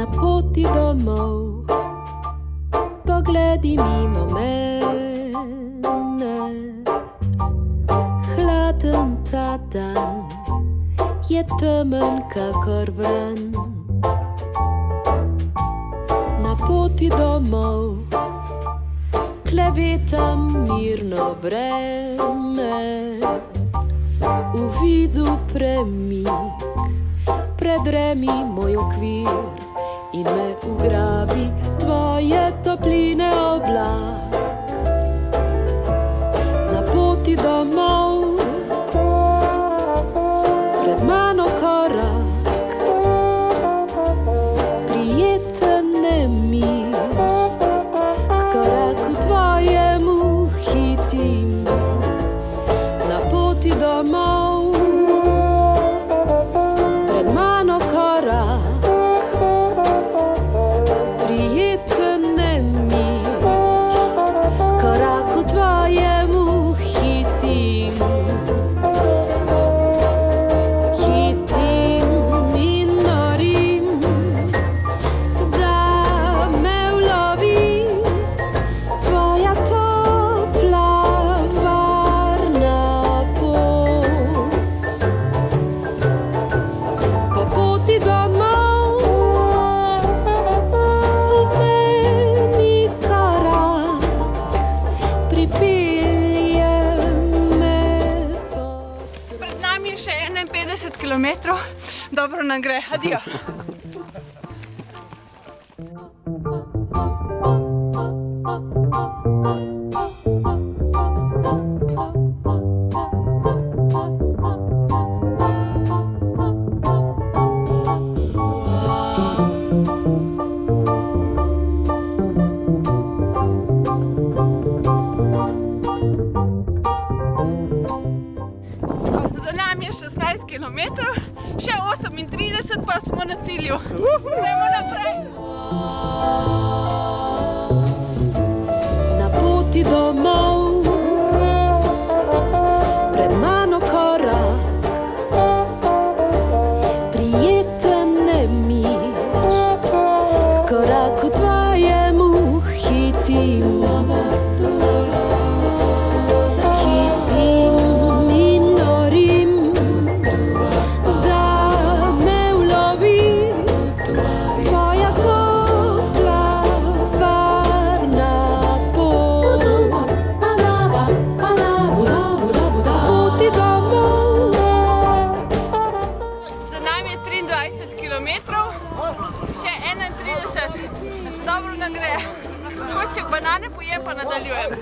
Na poti domov pogledi mimo mene, hladen ta dan je temen kakor vran. Na poti domov klevetam mirno vreme, v vidu premik predremi moj okvir in me ugrabi tvoje topline oblak. Na poti domov pred mano korak, prijeten nemir, k koraku tvojemu hitim. Na poti domov pred mano korak, še 51 kilometrov, dobro nam gre, adijo. Za nami je 16 kilometrov, še 38 pa smo na cilju. Gremo naprej. Na poti domov pred mano korak, prijeten nemir, k koraku tvojemu hitim. Še 31, dobro nam gre. Košček banane pojem pa nadaljujem.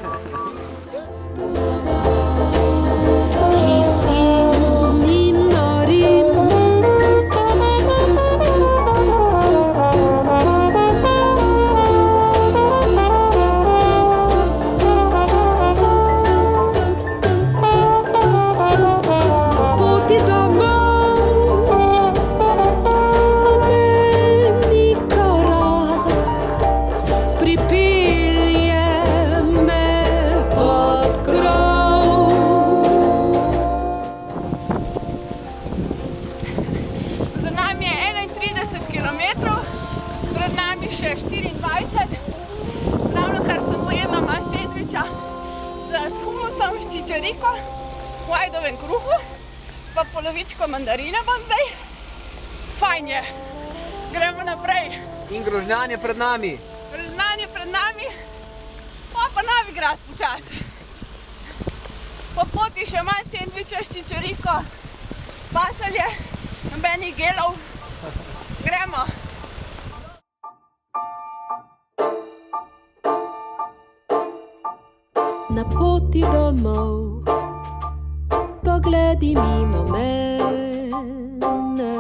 Pred nami še 24, ravno kar sem pojedla malo sendviča s humusom, s čičeriko, v ajdovem kruhu, pa polovičko mandarine bom zdaj. Fajn je, gremo naprej. In Grožnjan je pred nami. Grožnjan je pred nami, pa Novigrad počasi. Po poti še malo sendviča s čičeriko, paselje, nobenih gelov. Gremo. Na poti domov pogledi mimo mene,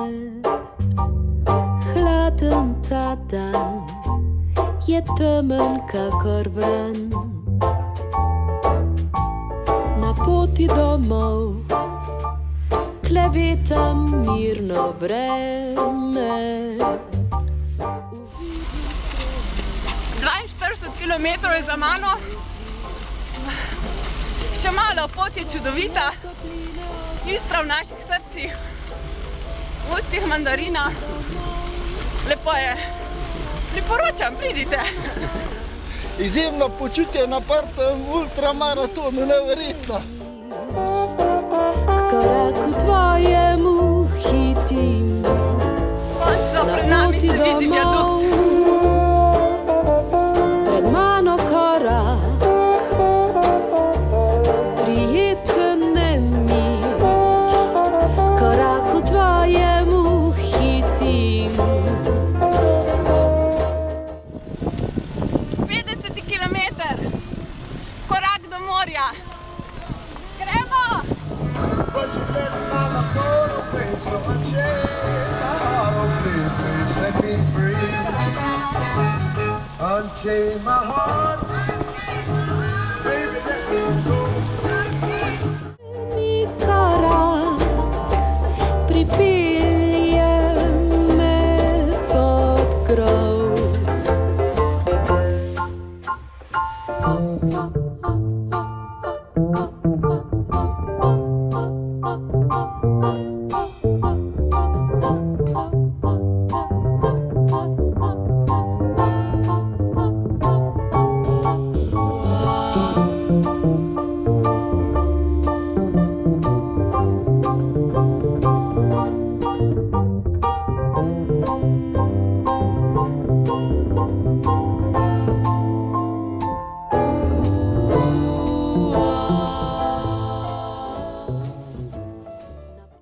hladen ta dan je temen kakor vran. Na poti domov klevetam mirno vreme. 42 kilometrov je za mano. Še malo, pot je čudovita. Istra v naših srcih, v ustih mandarina. Lepo je. Priporočam, pridite. Izjemno počutje na prvem ultramaratonu, neverjetno. K koraku tvojemu hitim. Končno pred nami se vidi viadukt. Pred mano korak, prijeten nemir. K koraku tvojemu hitim. 50 kilometer, korak do morja. Gremo! But you let my go away, so unchain my heart, oh please, please set me free. Unchain my heart.